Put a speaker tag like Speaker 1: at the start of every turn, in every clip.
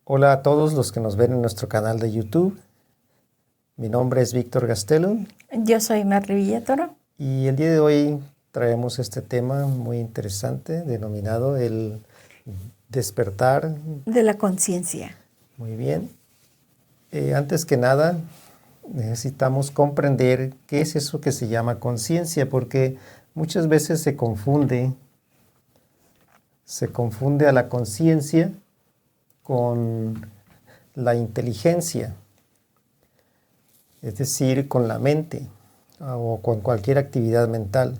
Speaker 1: Hola a todos los que nos ven en nuestro canal de YouTube. Mi nombre es Víctor Gastelo.
Speaker 2: Yo soy Marli Villatoro.
Speaker 1: Y el día de hoy traemos este tema muy interesante denominado el despertar
Speaker 2: De la conciencia.
Speaker 1: Muy bien. Antes que nada, necesitamos comprender qué es eso que se llama conciencia, porque muchas veces se confunde a la conciencia con la inteligencia, es decir, con la mente o con cualquier actividad mental.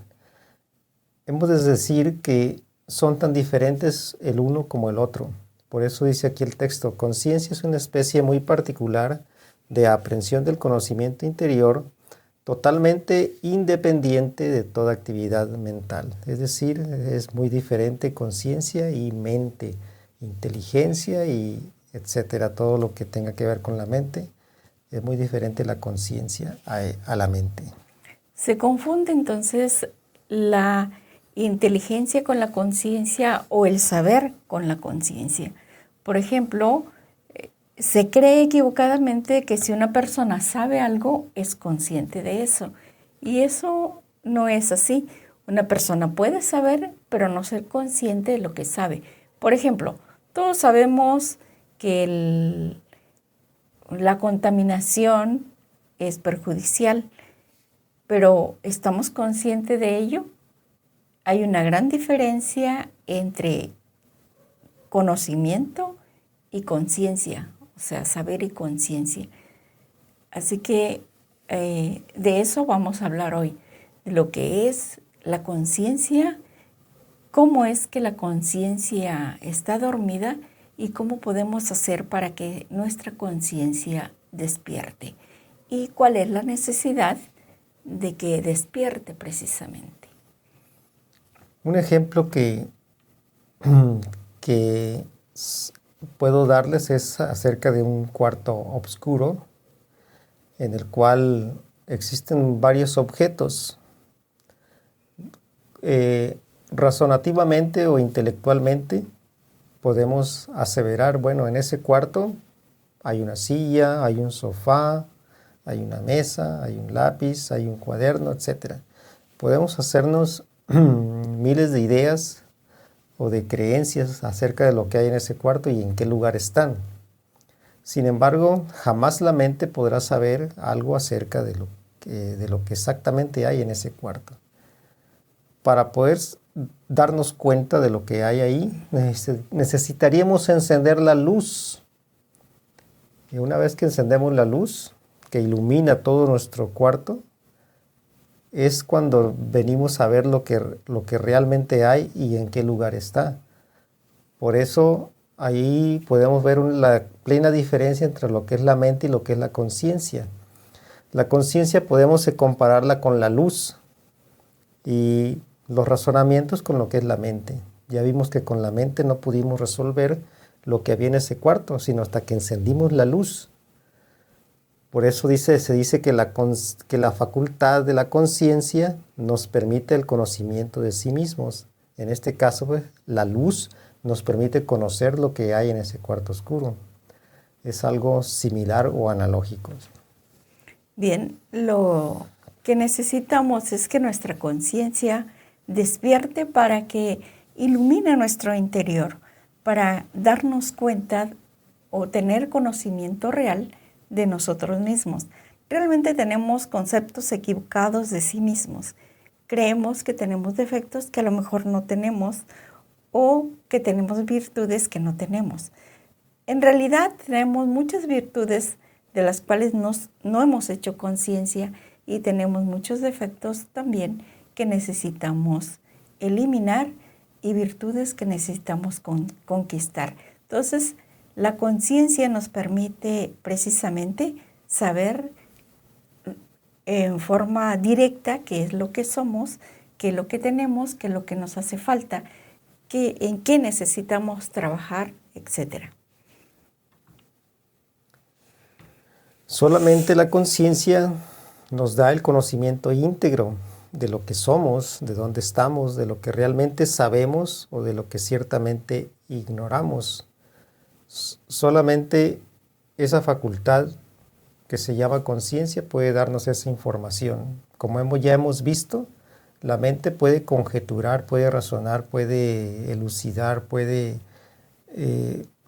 Speaker 1: Hemos de decir que son tan diferentes el uno como el otro. Por eso dice aquí el texto: conciencia es una especie muy particular de aprehensión del conocimiento interior, totalmente independiente de toda actividad mental. Es decir, es muy diferente conciencia y mente, inteligencia y etcétera, todo lo que tenga que ver con la mente. Es muy diferente la conciencia a la mente.
Speaker 2: Se confunde entonces la inteligencia con la conciencia o el saber con la conciencia. Por ejemplo, se cree equivocadamente que si una persona sabe algo, es consciente de eso. Y eso no es así. Una persona puede saber, pero no ser consciente de lo que sabe. Por ejemplo, todos sabemos que la contaminación es perjudicial, pero ¿estamos conscientes de ello? Hay una gran diferencia entre conocimiento y conciencia, o sea, saber y conciencia. Así que de eso vamos a hablar hoy, de lo que es la conciencia, cómo es que la conciencia está dormida y cómo podemos hacer para que nuestra conciencia despierte y cuál es la necesidad de que despierte precisamente.
Speaker 1: Un ejemplo que puedo darles es acerca de un cuarto oscuro en el cual existen varios objetos. Razonativamente o intelectualmente podemos aseverar, bueno, en ese cuarto hay una silla, hay un sofá, hay una mesa, hay un lápiz, hay un cuaderno, etc. Podemos hacernos miles de ideas o de creencias acerca de lo que hay en ese cuarto y en qué lugar están. Sin embargo, jamás la mente podrá saber algo acerca de lo que exactamente hay en ese cuarto. Para poder darnos cuenta de lo que hay ahí, necesitaríamos encender la luz. Y una vez que encendemos la luz, que ilumina todo nuestro cuarto, es cuando venimos a ver lo que realmente hay y en qué lugar está. Por eso ahí podemos ver la plena diferencia entre lo que es la mente y lo que es la conciencia. La conciencia podemos compararla con la luz y los razonamientos con lo que es la mente. Ya vimos que con la mente no pudimos resolver lo que había en ese cuarto, sino hasta que encendimos la luz. Por eso se dice que la facultad de la conciencia nos permite el conocimiento de sí mismos. En este caso, pues, la luz nos permite conocer lo que hay en ese cuarto oscuro. Es algo similar o analógico.
Speaker 2: Bien, lo que necesitamos es que nuestra conciencia despierte para que ilumine nuestro interior, para darnos cuenta o tener conocimiento real de nosotros mismos. Realmente tenemos conceptos equivocados de sí mismos. Creemos que tenemos defectos que a lo mejor no tenemos o que tenemos virtudes que no tenemos. En realidad tenemos muchas virtudes de las cuales no hemos hecho conciencia y tenemos muchos defectos también que necesitamos eliminar y virtudes que necesitamos conquistar. Entonces, la conciencia nos permite precisamente saber en forma directa qué es lo que somos, qué es lo que tenemos, qué es lo que nos hace falta, en qué necesitamos trabajar, etc.
Speaker 1: Solamente la conciencia nos da el conocimiento íntegro de lo que somos, de dónde estamos, de lo que realmente sabemos o de lo que ciertamente ignoramos. solamente esa facultad que se llama conciencia puede darnos esa información. Como ya hemos visto, la mente puede conjeturar, puede razonar, puede elucidar, puede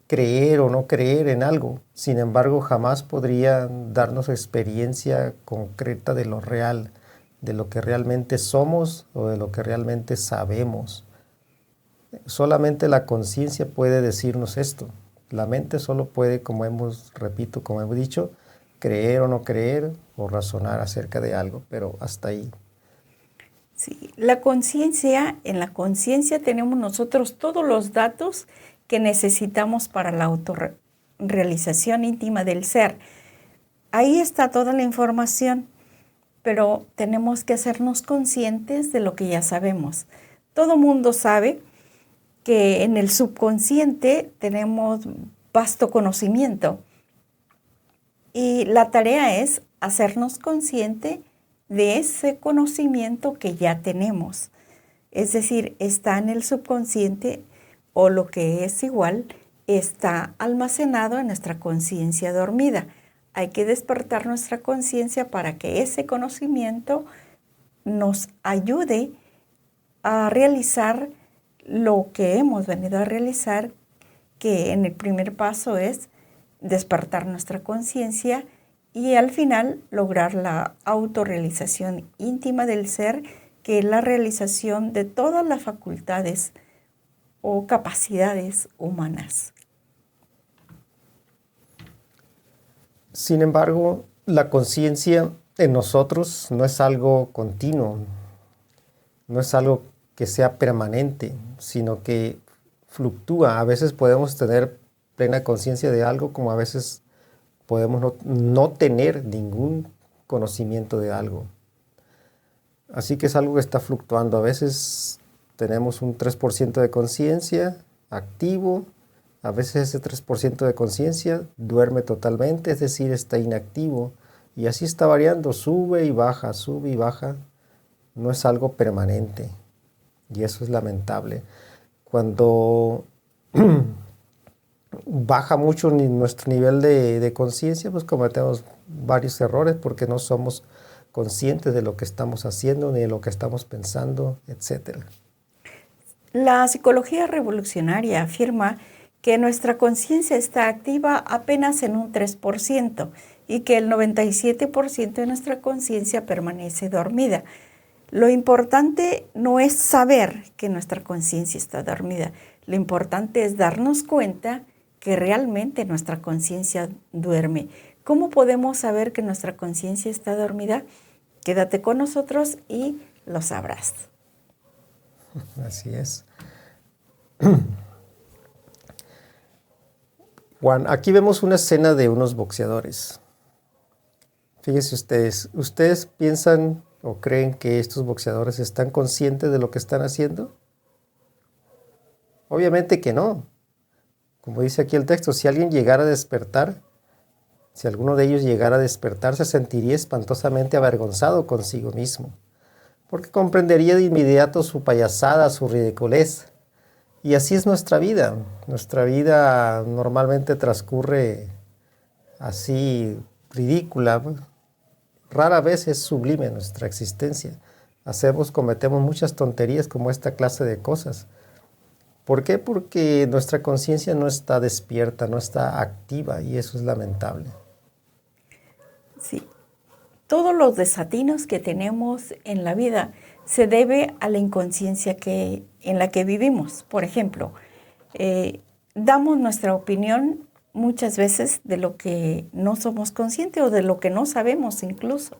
Speaker 1: creer o no creer en algo. Sin embargo, jamás podría darnos experiencia concreta de lo real, de lo que realmente somos o de lo que realmente sabemos. Solamente la conciencia puede decirnos esto. La mente solo puede, como hemos dicho, creer o no creer o razonar acerca de algo, pero hasta ahí.
Speaker 2: Sí, la conciencia, en la conciencia tenemos nosotros todos los datos que necesitamos para la autorrealización íntima del ser. Ahí está toda la información, pero tenemos que hacernos conscientes de lo que ya sabemos. Todo mundo sabe que en el subconsciente tenemos vasto conocimiento y la tarea es hacernos consciente de ese conocimiento que ya tenemos. Es decir, está en el subconsciente o lo que es igual, está almacenado en nuestra conciencia dormida. Hay que despertar nuestra conciencia para que ese conocimiento nos ayude a realizar lo que hemos venido a realizar, que en el primer paso es despertar nuestra conciencia y al final lograr la autorrealización íntima del ser, que es la realización de todas las facultades o capacidades humanas.
Speaker 1: Sin embargo, la conciencia en nosotros no es algo continuo, no es algo que sea permanente, sino que fluctúa. A veces podemos tener plena conciencia de algo, como a veces podemos no tener ningún conocimiento de algo. Así que es algo que está fluctuando. A veces tenemos un 3% de conciencia activo, a veces ese 3% de conciencia duerme totalmente, es decir, está inactivo. Y así está variando, sube y baja, no es algo permanente. Y eso es lamentable. Cuando baja mucho nuestro nivel de conciencia, pues cometemos varios errores porque no somos conscientes de lo que estamos haciendo ni de lo que estamos pensando, etc.
Speaker 2: La psicología revolucionaria afirma que nuestra conciencia está activa apenas en un 3% y que el 97% de nuestra conciencia permanece dormida. Lo importante no es saber que nuestra conciencia está dormida, lo importante es darnos cuenta que realmente nuestra conciencia duerme. ¿Cómo podemos saber que nuestra conciencia está dormida? Quédate con nosotros y lo sabrás.
Speaker 1: Así es. Juan, aquí vemos una escena de unos boxeadores. Fíjense ¿ustedes piensan o creen que estos boxeadores están conscientes de lo que están haciendo? Obviamente que no. Como dice aquí el texto, si alguien llegara a despertar, si alguno de ellos llegara a despertar, se sentiría espantosamente avergonzado consigo mismo, porque comprendería de inmediato su payasada, su ridiculez. Y así es nuestra vida. Nuestra vida normalmente transcurre así, ridícula. Rara vez es sublime nuestra existencia. Cometemos muchas tonterías como esta clase de cosas. ¿Por qué? Porque nuestra conciencia no está despierta, no está activa, y eso es lamentable.
Speaker 2: Sí. Todos los desatinos que tenemos en la vida se debe a la inconsciencia en la que vivimos. Por ejemplo, damos nuestra opinión muchas veces de lo que no somos conscientes o de lo que no sabemos incluso.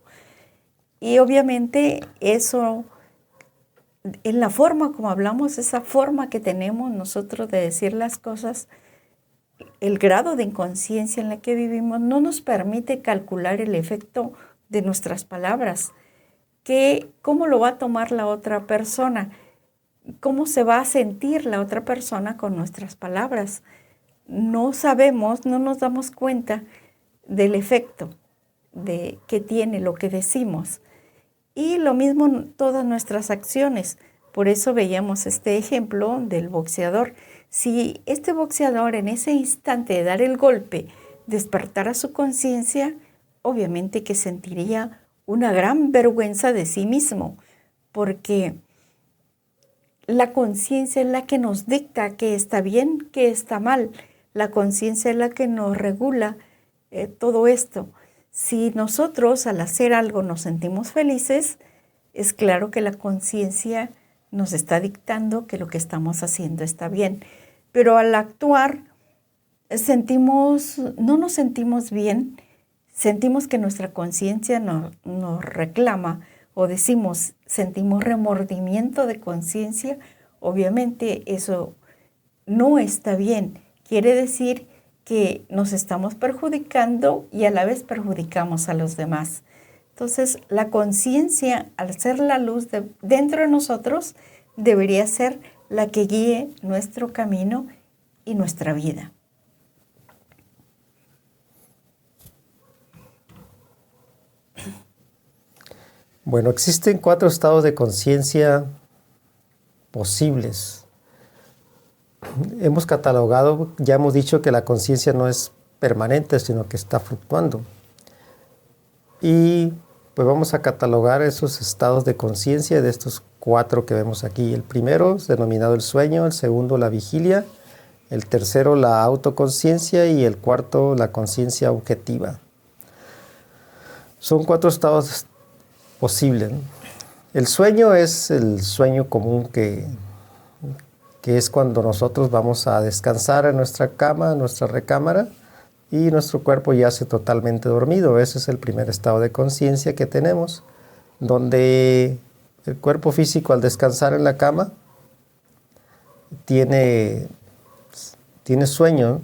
Speaker 2: Y obviamente eso, en la forma como hablamos, esa forma que tenemos nosotros de decir las cosas, el grado de inconsciencia en la que vivimos no nos permite calcular el efecto de nuestras palabras. ¿Cómo lo va a tomar la otra persona? ¿Cómo se va a sentir la otra persona con nuestras palabras? No sabemos, no nos damos cuenta del efecto que tiene lo que decimos. Y lo mismo todas nuestras acciones. Por eso veíamos este ejemplo del boxeador. Si este boxeador en ese instante de dar el golpe despertara su conciencia, obviamente que sentiría una gran vergüenza de sí mismo, porque la conciencia es la que nos dicta qué está bien, qué está mal. La conciencia es la que nos regula todo esto. Si nosotros al hacer algo nos sentimos felices, es claro que la conciencia nos está dictando que lo que estamos haciendo está bien. Pero al actuar no nos sentimos bien, sentimos que nuestra conciencia nos reclama o sentimos remordimiento de conciencia, obviamente eso no está bien. Quiere decir que nos estamos perjudicando y a la vez perjudicamos a los demás. Entonces, la conciencia, al ser la luz dentro de nosotros, debería ser la que guíe nuestro camino y nuestra vida.
Speaker 1: Bueno, existen 4 estados de conciencia posibles. Hemos catalogado, ya hemos dicho que la conciencia no es permanente, sino que está fluctuando. Y pues vamos a catalogar esos estados de conciencia de estos 4 que vemos aquí. El primero es denominado el sueño, el segundo la vigilia, el tercero la autoconciencia y el cuarto la conciencia objetiva. Son 4 estados posibles, ¿no? El sueño es el sueño común que es cuando nosotros vamos a descansar en nuestra cama, en nuestra recámara, y nuestro cuerpo yace totalmente dormido. Ese es el primer estado de conciencia que tenemos, donde el cuerpo físico al descansar en la cama tiene sueño.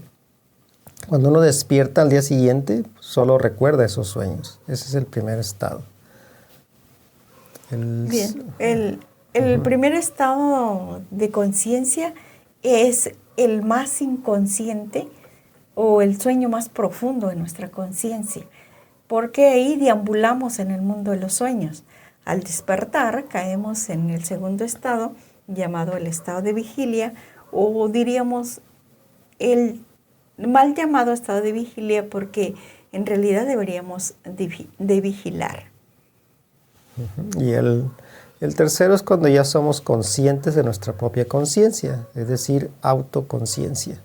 Speaker 1: Cuando uno despierta al día siguiente, solo recuerda esos sueños. Ese es el primer estado.
Speaker 2: Bien, el primer estado de conciencia es el más inconsciente o el sueño más profundo de nuestra conciencia, porque ahí deambulamos en el mundo de los sueños. Al despertar caemos en el segundo estado, llamado el estado de vigilia, o diríamos el mal llamado estado de vigilia, porque en realidad deberíamos de vigilar.
Speaker 1: Y el tercero es cuando ya somos conscientes de nuestra propia conciencia, es decir, autoconciencia.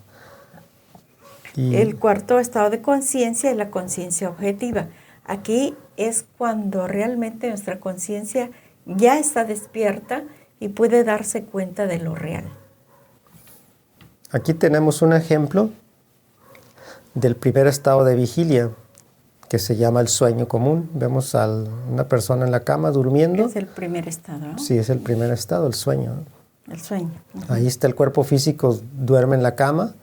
Speaker 2: El cuarto estado de conciencia es la conciencia objetiva. Aquí es cuando realmente nuestra conciencia ya está despierta y puede darse cuenta de lo real.
Speaker 1: Aquí tenemos un ejemplo del primer estado de vigilia, que se llama el sueño común. Vemos a una persona en la cama durmiendo.
Speaker 2: Es el primer estado, ¿no?
Speaker 1: Sí, es el primer estado, el sueño.
Speaker 2: El sueño.
Speaker 1: Ahí está el cuerpo físico, duerme en la cama.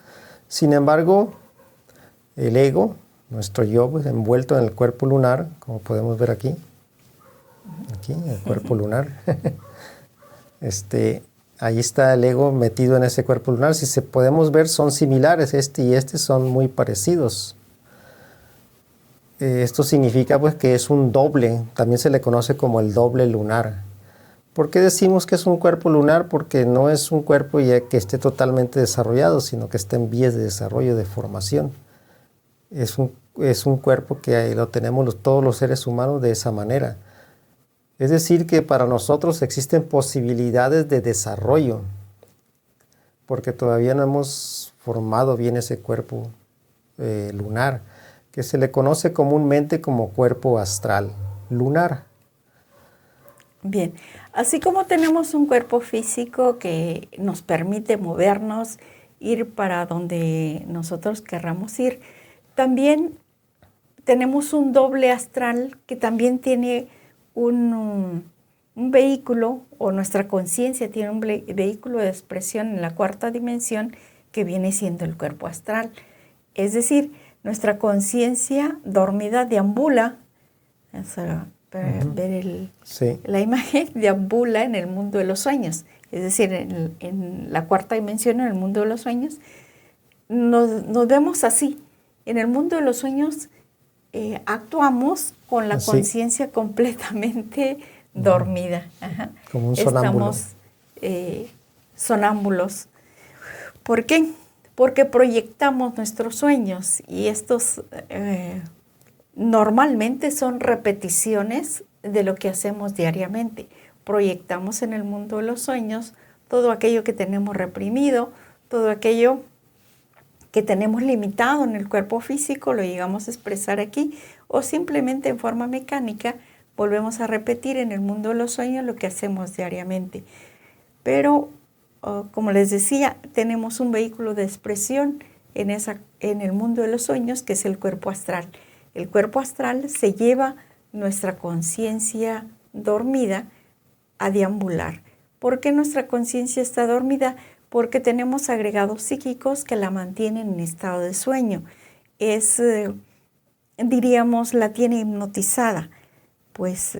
Speaker 1: Sin embargo, el ego, nuestro yo, pues, envuelto en el cuerpo lunar, como podemos ver aquí. Aquí, el cuerpo lunar. Ahí está el ego metido en ese cuerpo lunar. Si podemos ver, son similares. Este y este son muy parecidos. Esto significa pues que es un doble, también se le conoce como el doble lunar. ¿Por qué decimos que es un cuerpo lunar? Porque no es un cuerpo ya que esté totalmente desarrollado, sino que está en vías de desarrollo, de formación. Es un cuerpo que lo tenemos todos los seres humanos de esa manera. Es decir, que para nosotros existen posibilidades de desarrollo, porque todavía no hemos formado bien ese cuerpo lunar, que se le conoce comúnmente como cuerpo astral lunar.
Speaker 2: Bien, así como tenemos un cuerpo físico que nos permite movernos, ir para donde nosotros querramos ir, también tenemos un doble astral que también tiene un vehículo, o nuestra conciencia tiene un vehículo de expresión en la cuarta dimensión que viene siendo el cuerpo astral. Es decir, nuestra conciencia dormida deambula, ver la imagen, deambula en el mundo de los sueños. Es decir, en la cuarta dimensión, en el mundo de los sueños, nos vemos así. En el mundo de los sueños actuamos con la conciencia completamente dormida. Ajá.
Speaker 1: Como un sonámbulo.
Speaker 2: Estamos sonámbulos. ¿Por qué? Porque proyectamos nuestros sueños y estos normalmente son repeticiones de lo que hacemos diariamente. Proyectamos en el mundo de los sueños todo aquello que tenemos reprimido, todo aquello que tenemos limitado en el cuerpo físico, lo llegamos a expresar aquí, o simplemente en forma mecánica volvemos a repetir en el mundo de los sueños lo que hacemos diariamente. Pero, como les decía, tenemos un vehículo de expresión en el mundo de los sueños, que es el cuerpo astral. El cuerpo astral se lleva nuestra conciencia dormida a deambular. ¿Por qué nuestra conciencia está dormida? Porque tenemos agregados psíquicos que la mantienen en estado de sueño. Diríamos, la tiene hipnotizada. Pues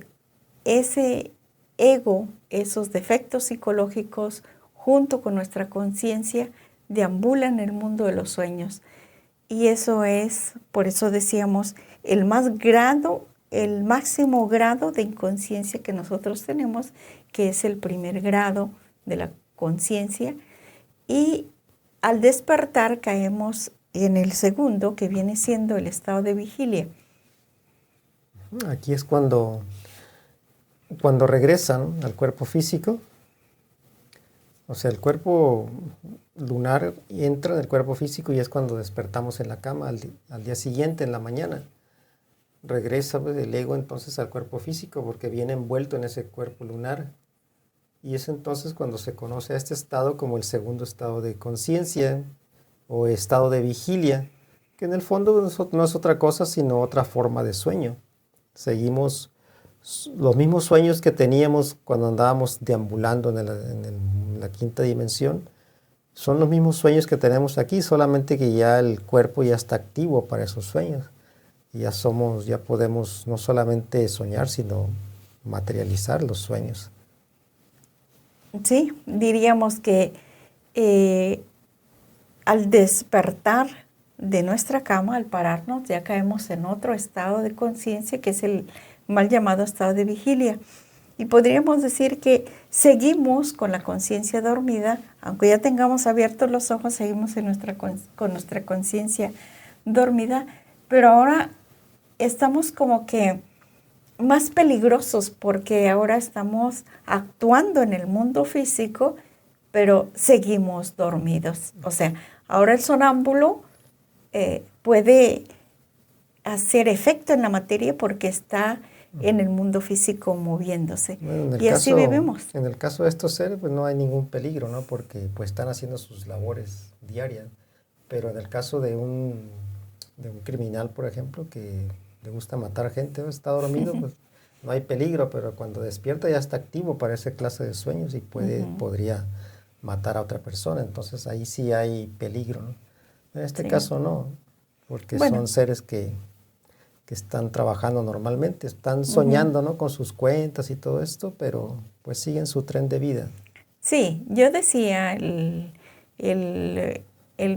Speaker 2: ese ego, esos defectos psicológicos, junto con nuestra conciencia, deambulan en el mundo de los sueños. Y eso es, por eso decíamos, el máximo grado de inconsciencia que nosotros tenemos, que es el primer grado de la conciencia. Y al despertar caemos en el segundo, que viene siendo el estado de vigilia.
Speaker 1: Aquí es cuando regresan al cuerpo físico. O sea, el cuerpo lunar entra en el cuerpo físico y es cuando despertamos en la cama al día siguiente, en la mañana. Regresa el ego entonces al cuerpo físico porque viene envuelto en ese cuerpo lunar. Y es entonces cuando se conoce a este estado como el segundo estado de conciencia o estado de vigilia, que en el fondo no es otra cosa sino otra forma de sueño. Seguimos los mismos sueños que teníamos cuando andábamos deambulando en la quinta dimensión. Son los mismos sueños que tenemos aquí, solamente que ya el cuerpo ya está activo para esos sueños. Ya podemos no solamente soñar, sino materializar los sueños.
Speaker 2: Sí, diríamos que al despertar de nuestra cama, al pararnos, ya caemos en otro estado de conciencia, que es el mal llamado estado de vigilia. Y podríamos decir que seguimos con la conciencia dormida, aunque ya tengamos abiertos los ojos, seguimos con nuestra conciencia dormida, pero ahora estamos como que más peligrosos porque ahora estamos actuando en el mundo físico, pero seguimos dormidos. O sea, ahora el sonámbulo puede hacer efecto en la materia porque está en el mundo físico moviéndose.
Speaker 1: Bueno,
Speaker 2: y así vivimos.
Speaker 1: En el caso de estos seres, pues no hay ningún peligro, ¿no? Porque pues están haciendo sus labores diarias. Pero en el caso de un criminal, por ejemplo, que le gusta matar gente, ¿no? Está dormido, pues no hay peligro, pero cuando despierta ya está activo para esa clase de sueños y podría matar a otra persona. Entonces ahí sí hay peligro, ¿no? En este caso no, porque son seres que están trabajando normalmente, están soñando, ¿no? Con sus cuentas y todo esto, pero pues siguen su tren de vida.
Speaker 2: Sí, yo decía el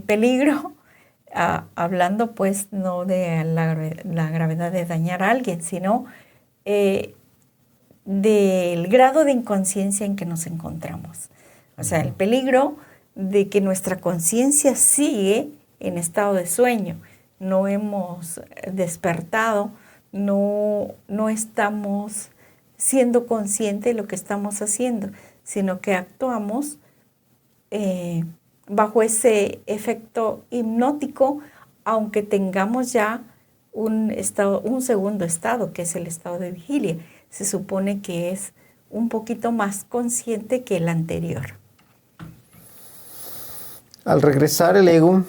Speaker 2: peligro, hablando pues no de la gravedad de dañar a alguien, sino del grado de inconsciencia en que nos encontramos. O sea, el peligro de que nuestra conciencia sigue en estado de sueño. No hemos despertado, no estamos siendo conscientes de lo que estamos haciendo, sino que actuamos bajo ese efecto hipnótico, aunque tengamos ya un segundo estado, que es el estado de vigilia. Se supone que es un poquito más consciente que el anterior.
Speaker 1: Al regresar el ego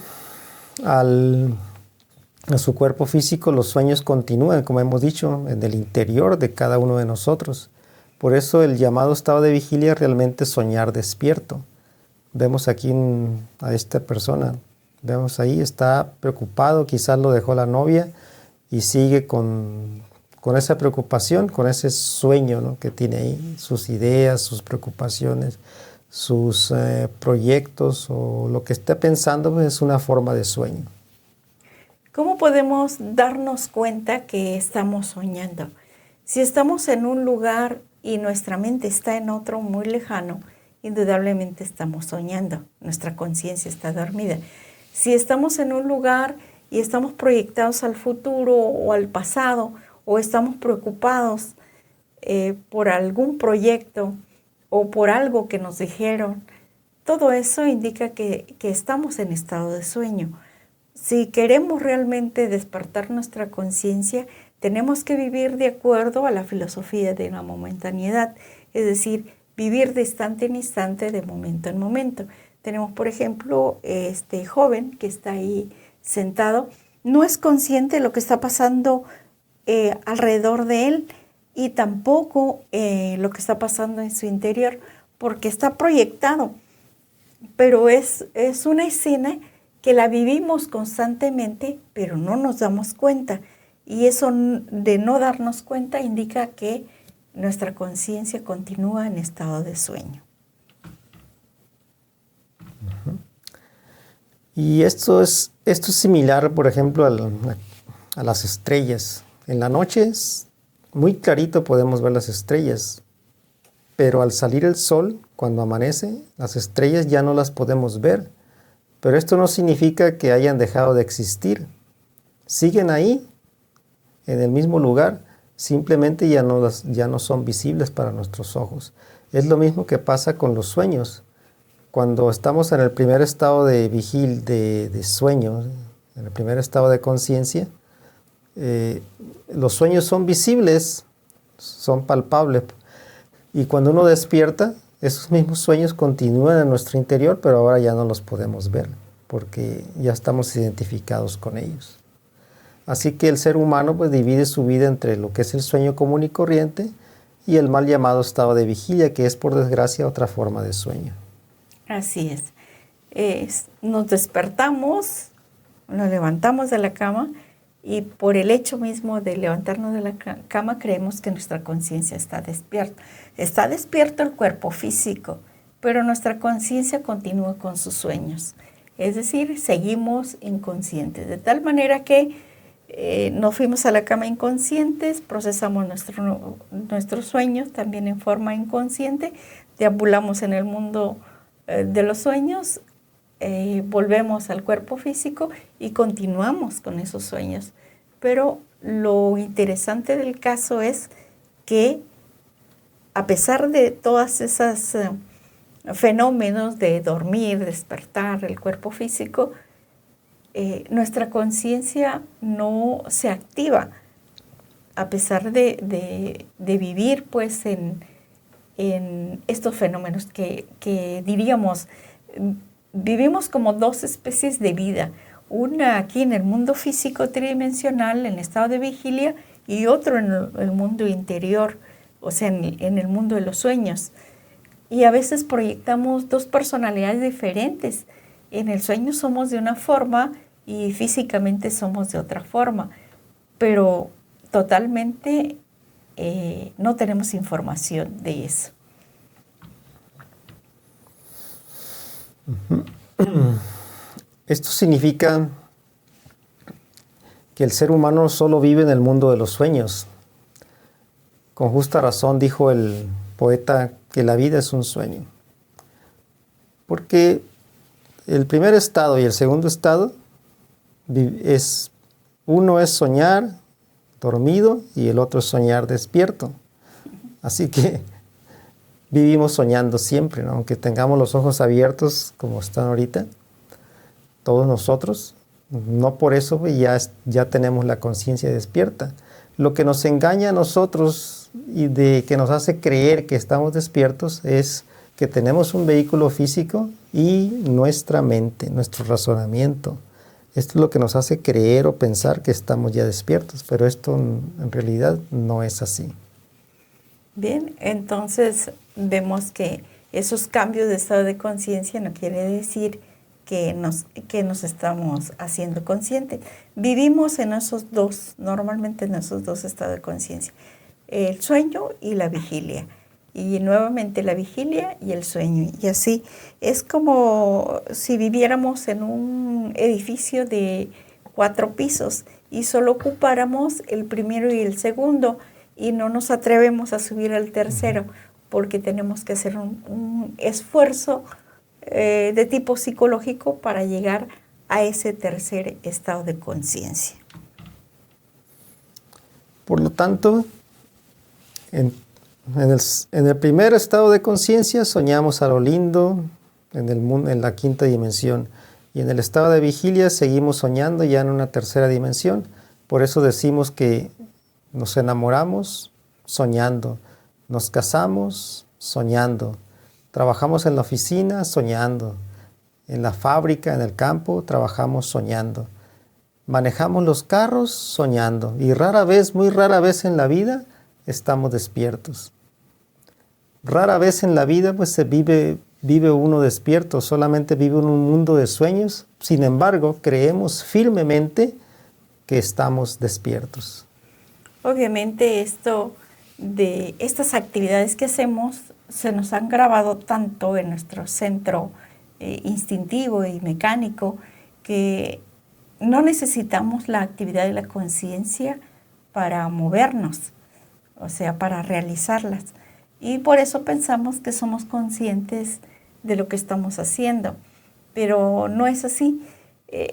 Speaker 1: a su cuerpo físico, los sueños continúan, como hemos dicho, en el interior de cada uno de nosotros. Por eso el llamado estado de vigilia es realmente soñar despierto. Vemos aquí a esta persona, vemos ahí, está preocupado, quizás lo dejó la novia y sigue con esa preocupación, con ese sueño, ¿no? Que tiene ahí, sus ideas, sus preocupaciones, sus proyectos o lo que esté pensando, pues es una forma de sueño.
Speaker 2: ¿Cómo podemos darnos cuenta que estamos soñando? Si estamos en un lugar y nuestra mente está en otro muy lejano, indudablemente estamos soñando, nuestra conciencia está dormida. Si estamos en un lugar y estamos proyectados al futuro o al pasado, o estamos preocupados por algún proyecto o por algo que nos dijeron, todo eso indica que estamos en estado de sueño. Si queremos realmente despertar nuestra conciencia, tenemos que vivir de acuerdo a la filosofía de la momentaneidad, es decir, vivir de instante en instante, de momento en momento. Tenemos, por ejemplo, este joven que está ahí sentado, no es consciente de lo que está pasando alrededor de él y tampoco lo que está pasando en su interior, porque está proyectado, pero es una escena que la vivimos constantemente, pero no nos damos cuenta. Y eso de no darnos cuenta indica que nuestra conciencia continúa en estado de sueño.
Speaker 1: Y esto es similar, por ejemplo, a las estrellas. En la noche muy clarito podemos ver las estrellas, pero al salir el sol, cuando amanece, las estrellas ya no las podemos ver. Pero esto no significa que hayan dejado de existir. Siguen ahí, en el mismo lugar, simplemente ya no son visibles para nuestros ojos. Es lo mismo que pasa con los sueños. Cuando estamos en el primer estado de sueño, en el primer estado de conciencia, los sueños son visibles, son palpables. Y cuando uno despierta, esos mismos sueños continúan en nuestro interior, pero ahora ya no los podemos ver, porque ya estamos identificados con ellos. Así que el ser humano pues divide su vida entre lo que es el sueño común y corriente y el mal llamado estado de vigilia, que es por desgracia otra forma de sueño.
Speaker 2: Así es. Nos despertamos, nos levantamos de la cama y por el hecho mismo de levantarnos de la cama creemos que nuestra conciencia está despierta. Está despierto el cuerpo físico, pero nuestra conciencia continúa con sus sueños. Es decir, seguimos inconscientes, de tal manera que nos fuimos a la cama inconscientes, procesamos nuestros sueños también en forma inconsciente, deambulamos en el mundo de los sueños, volvemos al cuerpo físico y continuamos con esos sueños. Pero lo interesante del caso es que a pesar de todas esas fenómenos de dormir, despertar, el cuerpo físico, nuestra conciencia no se activa a pesar de vivir pues en estos fenómenos que diríamos, vivimos como dos especies de vida, una aquí en el mundo físico tridimensional, en estado de vigilia, y otro en el mundo interior, o sea, en el mundo de los sueños. Y a veces proyectamos dos personalidades diferentes. En el sueño somos de una forma y físicamente somos de otra forma, pero totalmente no tenemos información de eso.
Speaker 1: Esto significa que el ser humano solo vive en el mundo de los sueños. Con justa razón dijo el poeta que la vida es un sueño. Porque el primer estado y el segundo estado uno es soñar dormido y el otro es soñar despierto. Así que vivimos soñando siempre, ¿no? Aunque tengamos los ojos abiertos como están ahorita, todos nosotros, no por eso ya tenemos la conciencia despierta. Lo que nos engaña a nosotros y que nos hace creer que estamos despiertos es que tenemos un vehículo físico y nuestra mente, nuestro razonamiento. Esto es lo que nos hace creer o pensar que estamos ya despiertos, pero esto en realidad no es así.
Speaker 2: Bien, entonces vemos que esos cambios de estado de conciencia no quiere decir que nos estamos haciendo conscientes. Vivimos normalmente en esos dos estados de conciencia, el sueño y la vigilia. Y nuevamente la vigilia y el sueño. Y así es como si viviéramos en un edificio de 4 pisos y solo ocupáramos el primero y el segundo y no nos atrevemos a subir al tercero porque tenemos que hacer un esfuerzo de tipo psicológico para llegar a ese tercer estado de conciencia.
Speaker 1: Por lo tanto, en el primer estado de conciencia soñamos a lo lindo en el mundo, en la quinta dimensión. Y en el estado de vigilia seguimos soñando ya en una tercera dimensión. Por eso decimos que nos enamoramos soñando, nos casamos soñando, trabajamos en la oficina soñando, en la fábrica, en el campo, trabajamos soñando. Manejamos los carros soñando y rara vez, muy rara vez en la vida, estamos despiertos. Rara vez en la vida pues se vive uno despierto, solamente vive en un mundo de sueños. Sin embargo, creemos firmemente que estamos despiertos.
Speaker 2: Obviamente esto de estas actividades que hacemos se nos han grabado tanto en nuestro centro instintivo y mecánico que no necesitamos la actividad de la conciencia para movernos, o sea, para realizarlas. Y por eso pensamos que somos conscientes de lo que estamos haciendo, pero no es así.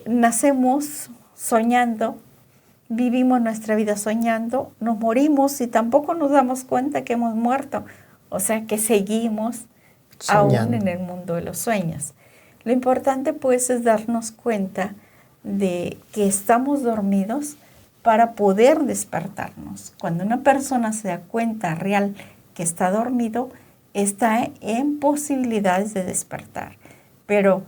Speaker 2: Nacemos soñando, vivimos nuestra vida soñando, nos morimos y tampoco nos damos cuenta que hemos muerto, o sea que seguimos soñando aún en el mundo de los sueños. Lo importante pues es darnos cuenta de que estamos dormidos para poder despertarnos. Cuando una persona se da cuenta real que está dormido, está en posibilidades de despertar. Pero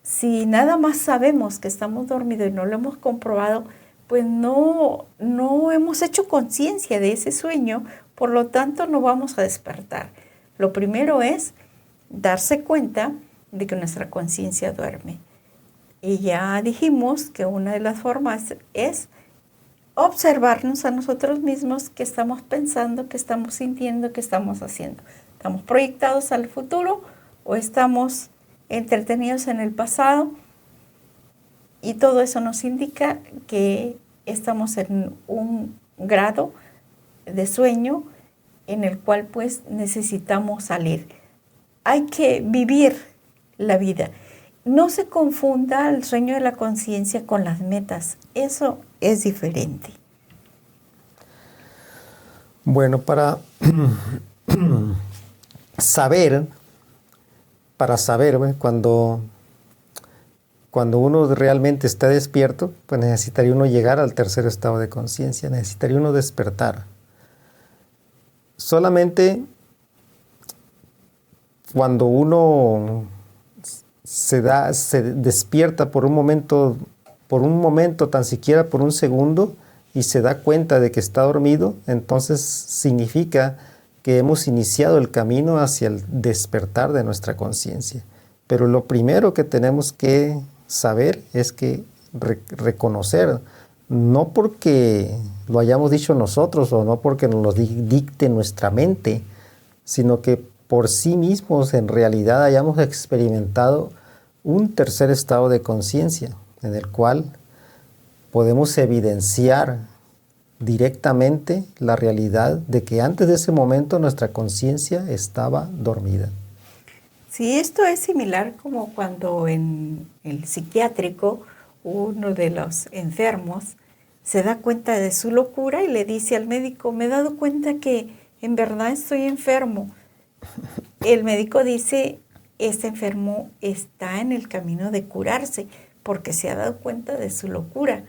Speaker 2: si nada más sabemos que estamos dormidos y no lo hemos comprobado, pues no hemos hecho conciencia de ese sueño, por lo tanto no vamos a despertar. Lo primero es darse cuenta de que nuestra conciencia duerme. Y ya dijimos que una de las formas es observarnos a nosotros mismos qué estamos pensando, qué estamos sintiendo, qué estamos haciendo. ¿Estamos proyectados al futuro o estamos entretenidos en el pasado? Y todo eso nos indica que estamos en un grado de sueño en el cual pues necesitamos salir. Hay que vivir la vida. No se confunda el sueño de la conciencia con las metas. Eso es diferente.
Speaker 1: Bueno, para saber, cuando uno realmente está despierto, pues necesitaría uno llegar al tercer estado de conciencia, necesitaría uno despertar. Solamente cuando uno se despierta por un momento, tan siquiera por un segundo, y se da cuenta de que está dormido, entonces significa que hemos iniciado el camino hacia el despertar de nuestra conciencia. Pero lo primero que tenemos que saber es que reconocer, no porque lo hayamos dicho nosotros o no porque nos lo dicte nuestra mente, sino que por sí mismos en realidad hayamos experimentado un tercer estado de conciencia en el cual podemos evidenciar directamente la realidad de que antes de ese momento nuestra conciencia estaba dormida.
Speaker 2: Sí, esto es similar como cuando en el psiquiátrico uno de los enfermos se da cuenta de su locura y le dice al médico, me he dado cuenta que en verdad estoy enfermo. El médico dice, este enfermo está en el camino de curarse porque se ha dado cuenta de su locura.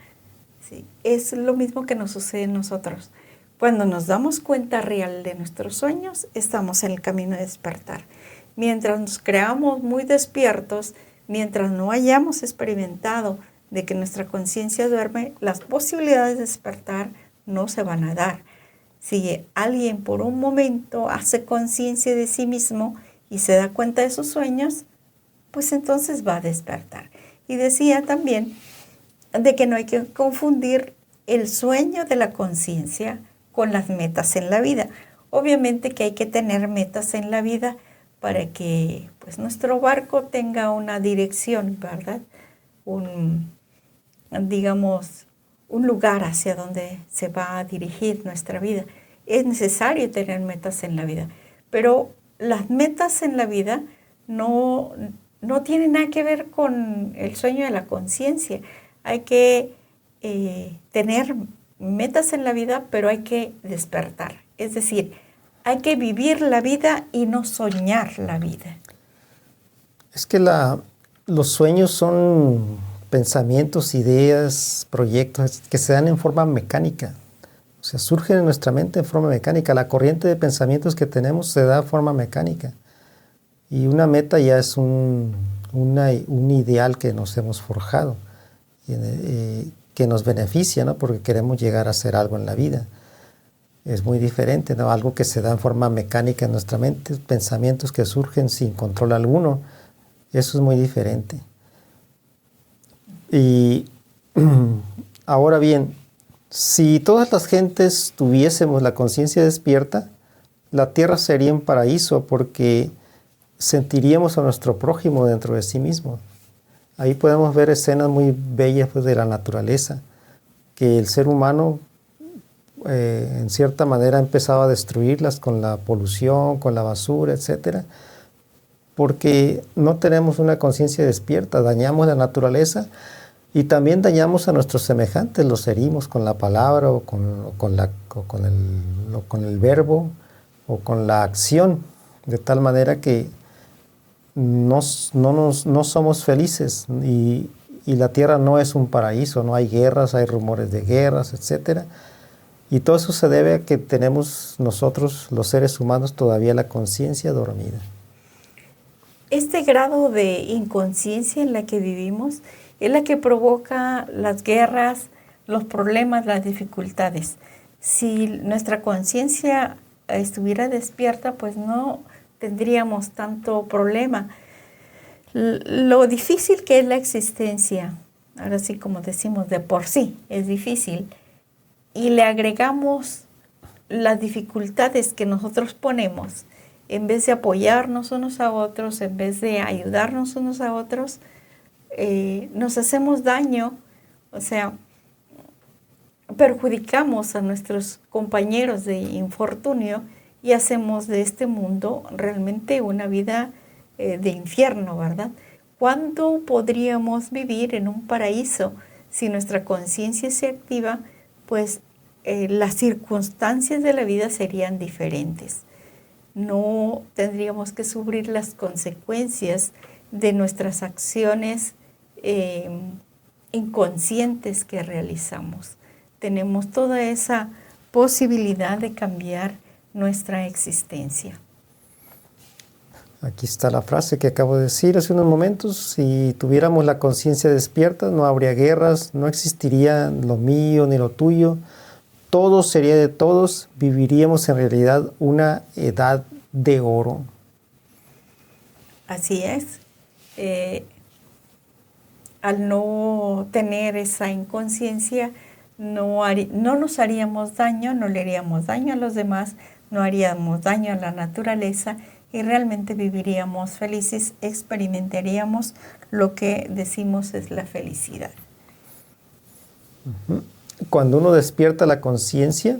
Speaker 2: Sí, es lo mismo que nos sucede a nosotros. Cuando nos damos cuenta real de nuestros sueños, estamos en el camino de despertar. Mientras nos creamos muy despiertos, mientras no hayamos experimentado de que nuestra conciencia duerme, las posibilidades de despertar no se van a dar. Si alguien por un momento hace conciencia de sí mismo y se da cuenta de sus sueños, pues entonces va a despertar. Y decía también de que no hay que confundir el sueño de la conciencia con las metas en la vida. Obviamente que hay que tener metas en la vida para que pues, nuestro barco tenga una dirección, ¿verdad? Un lugar hacia donde se va a dirigir nuestra vida. Es necesario tener metas en la vida, pero las metas en la vida no tienen nada que ver con el sueño de la conciencia. Hay que tener metas en la vida, pero hay que despertar. Es decir, hay que vivir la vida y no soñar la vida.
Speaker 1: Es que los sueños son pensamientos, ideas, proyectos que se dan en forma mecánica. O sea, surgen en nuestra mente en forma mecánica. La corriente de pensamientos que tenemos se da de forma mecánica. Y una meta ya es un ideal que nos hemos forjado, que nos beneficia, ¿no? Porque queremos llegar a hacer algo en la vida. Es muy diferente, ¿no? Algo que se da en forma mecánica en nuestra mente, pensamientos que surgen sin control alguno. Eso es muy diferente. Y ahora bien, si todas las gentes tuviésemos la conciencia despierta, la tierra sería un paraíso porque sentiríamos a nuestro prójimo dentro de sí mismo. Ahí podemos ver escenas muy bellas pues, de la naturaleza, que el ser humano en cierta manera ha empezado a destruirlas con la polución, con la basura, etcétera, porque no tenemos una conciencia despierta, dañamos la naturaleza y también dañamos a nuestros semejantes, los herimos con la palabra o con el verbo o con la acción, de tal manera que no somos felices y la tierra no es un paraíso, no hay guerras, hay rumores de guerras, etcétera. Y todo eso se debe a que tenemos nosotros, los seres humanos, todavía la conciencia dormida.
Speaker 2: Este grado de inconsciencia en la que vivimos es la que provoca las guerras, los problemas, las dificultades. Si nuestra conciencia estuviera despierta, pues no tendríamos tanto problema. Lo difícil que es la existencia, ahora sí como decimos, de por sí es difícil, y le agregamos las dificultades que nosotros ponemos, en vez de apoyarnos unos a otros, en vez de ayudarnos unos a otros, nos hacemos daño, o sea, perjudicamos a nuestros compañeros de infortunio y hacemos de este mundo realmente una vida de infierno, ¿verdad? ¿Cuándo podríamos vivir en un paraíso si nuestra conciencia se activa? Pues las circunstancias de la vida serían diferentes. No tendríamos que sufrir las consecuencias de nuestras acciones inconscientes que realizamos. Tenemos toda esa posibilidad de cambiar nuestra existencia.
Speaker 1: Aquí está la frase que acabo de decir hace unos momentos. Si tuviéramos la conciencia despierta, no habría guerras, no existiría lo mío ni lo tuyo. Todo sería de todos. Viviríamos en realidad una edad de oro.
Speaker 2: Así es. Al no tener esa inconsciencia, no nos haríamos daño, no le haríamos daño a los demás, no haríamos daño a la naturaleza y realmente viviríamos felices, experimentaríamos lo que decimos es la felicidad.
Speaker 1: Cuando uno despierta la conciencia,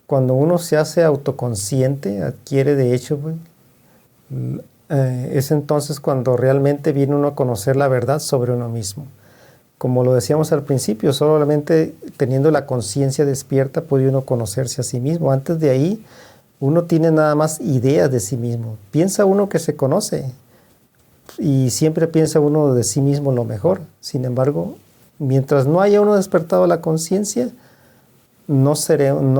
Speaker 1: cuando uno se hace autoconsciente, adquiere de hecho, es entonces cuando realmente viene uno a conocer la verdad sobre uno mismo. Como lo decíamos al principio, solamente teniendo la conciencia despierta puede uno conocerse a sí mismo. Antes de ahí, uno tiene nada más ideas de sí mismo. Piensa uno que se conoce y siempre piensa uno de sí mismo lo mejor. Sin embargo, mientras no haya uno despertado la conciencia, no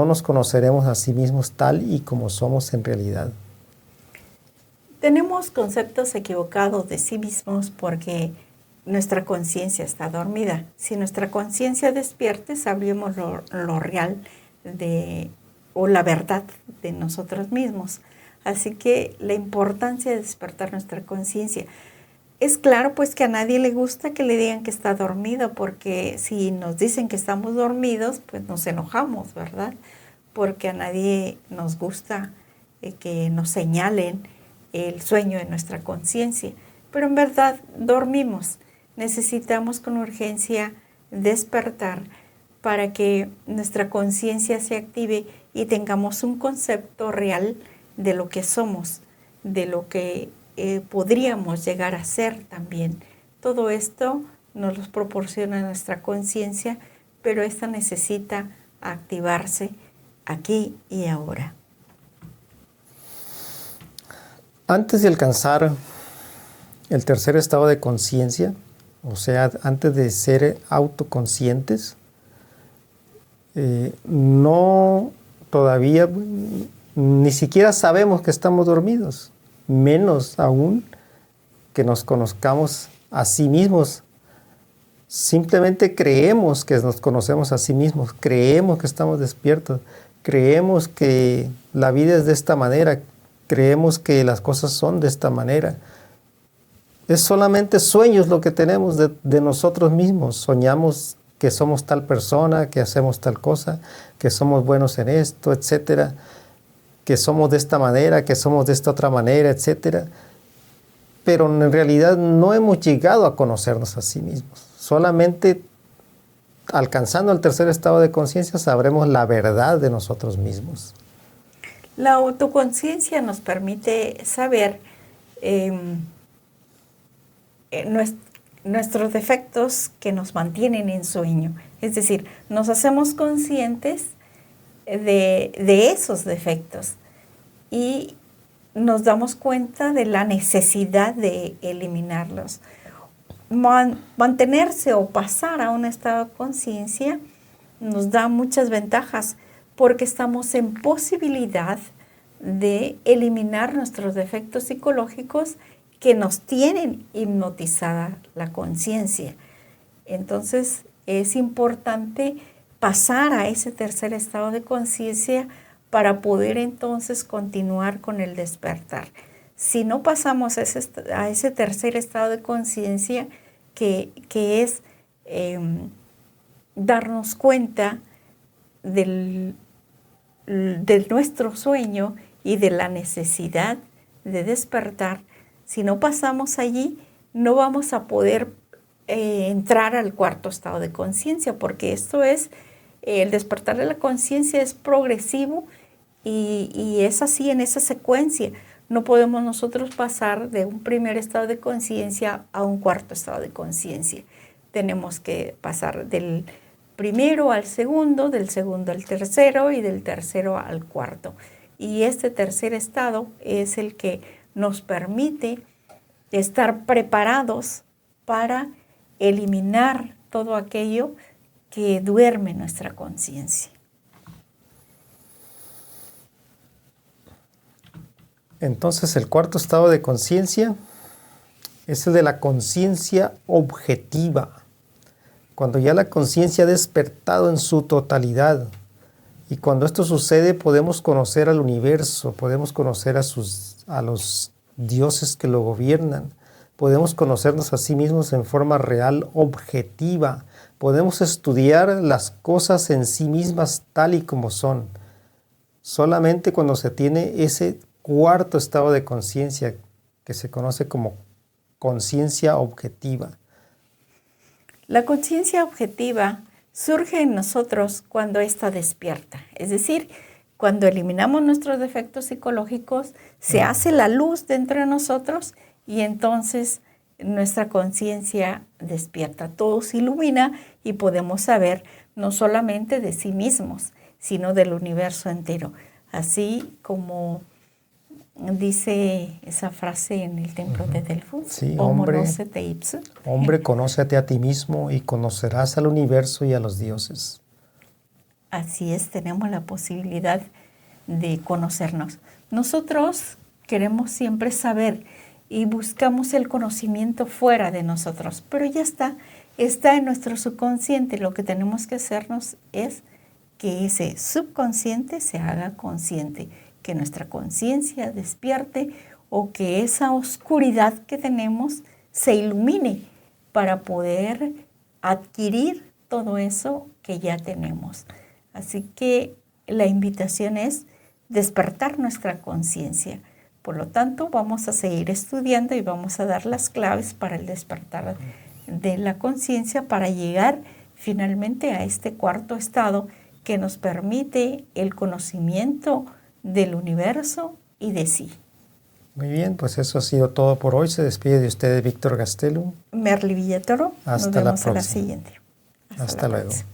Speaker 1: nos conoceremos a sí mismos tal y como somos en realidad.
Speaker 2: Tenemos conceptos equivocados de sí mismos porque nuestra conciencia está dormida. Si nuestra conciencia despierta, sabríamos lo real o la verdad de nosotros mismos. Así que la importancia de despertar nuestra conciencia. Es claro pues que a nadie le gusta que le digan que está dormido, porque si nos dicen que estamos dormidos, pues nos enojamos, ¿verdad? Porque a nadie nos gusta que nos señalen el sueño de nuestra conciencia. Pero en verdad dormimos. Necesitamos con urgencia despertar para que nuestra conciencia se active y tengamos un concepto real de lo que somos, de lo que podríamos llegar a ser también. Todo esto nos lo proporciona nuestra conciencia, pero esta necesita activarse aquí y ahora.
Speaker 1: Antes de alcanzar el tercer estado de conciencia, o sea, antes de ser autoconscientes, no todavía ni siquiera sabemos que estamos dormidos, menos aún que nos conozcamos a sí mismos. Simplemente creemos que nos conocemos a sí mismos, creemos que estamos despiertos, creemos que la vida es de esta manera, creemos que las cosas son de esta manera. Es solamente sueños lo que tenemos de nosotros mismos. Soñamos que somos tal persona, que hacemos tal cosa, que somos buenos en esto, etcétera, que somos de esta manera, que somos de esta otra manera, etcétera. Pero en realidad no hemos llegado a conocernos a sí mismos. Solamente alcanzando el tercer estado de conciencia sabremos la verdad de nosotros mismos.
Speaker 2: La autoconciencia nos permite saber nuestros defectos que nos mantienen en sueño. Es decir, nos hacemos conscientes de esos defectos y nos damos cuenta de la necesidad de eliminarlos. Mantenerse o pasar a un estado de conciencia nos da muchas ventajas porque estamos en posibilidad de eliminar nuestros defectos psicológicos que nos tienen hipnotizada la conciencia. Entonces es importante pasar a ese tercer estado de conciencia para poder entonces continuar con el despertar. Si no pasamos a ese tercer estado de conciencia, que es darnos cuenta de nuestro sueño y de la necesidad de despertar, si no pasamos allí, no vamos a poder entrar al cuarto estado de conciencia, porque esto es, el despertar de la conciencia es progresivo y es así en esa secuencia. No podemos nosotros pasar de un primer estado de conciencia a un cuarto estado de conciencia. Tenemos que pasar del primero al segundo, del segundo al tercero y del tercero al cuarto. Y este tercer estado es el que nos permite estar preparados para eliminar todo aquello que duerme en nuestra conciencia.
Speaker 1: Entonces el cuarto estado de conciencia es el de la conciencia objetiva. Cuando ya la conciencia ha despertado en su totalidad. Y cuando esto sucede podemos conocer al universo, podemos conocer a los dioses que lo gobiernan, podemos conocernos a sí mismos en forma real, objetiva, podemos estudiar las cosas en sí mismas tal y como son. Solamente cuando se tiene ese cuarto estado de conciencia que se conoce como conciencia objetiva.
Speaker 2: La conciencia objetiva surge en nosotros cuando ésta despierta, es decir, cuando eliminamos nuestros defectos psicológicos, se hace la luz dentro de nosotros y entonces nuestra conciencia despierta. Todo se ilumina y podemos saber no solamente de sí mismos, sino del universo entero. Así como dice esa frase en el templo de Delfos,
Speaker 1: sí,
Speaker 2: hombre,
Speaker 1: conócete a ti mismo y conocerás al universo y a los dioses.
Speaker 2: Así es, tenemos la posibilidad de conocernos. Nosotros queremos siempre saber y buscamos el conocimiento fuera de nosotros, pero ya está en nuestro subconsciente. Lo que tenemos que hacernos es que ese subconsciente se haga consciente, que nuestra conciencia despierte o que esa oscuridad que tenemos se ilumine para poder adquirir todo eso que ya tenemos. Así que la invitación es despertar nuestra conciencia. Por lo tanto, vamos a seguir estudiando y vamos a dar las claves para el despertar de la conciencia para llegar finalmente a este cuarto estado que nos permite el conocimiento del universo y de sí.
Speaker 1: Muy bien, pues eso ha sido todo por hoy. Se despide de ustedes Víctor Gastelum.
Speaker 2: Merly Villatoro.
Speaker 1: Hasta
Speaker 2: Nos
Speaker 1: la
Speaker 2: vemos a la
Speaker 1: próxima.
Speaker 2: siguiente.
Speaker 1: Hasta
Speaker 2: la
Speaker 1: luego.
Speaker 2: próxima.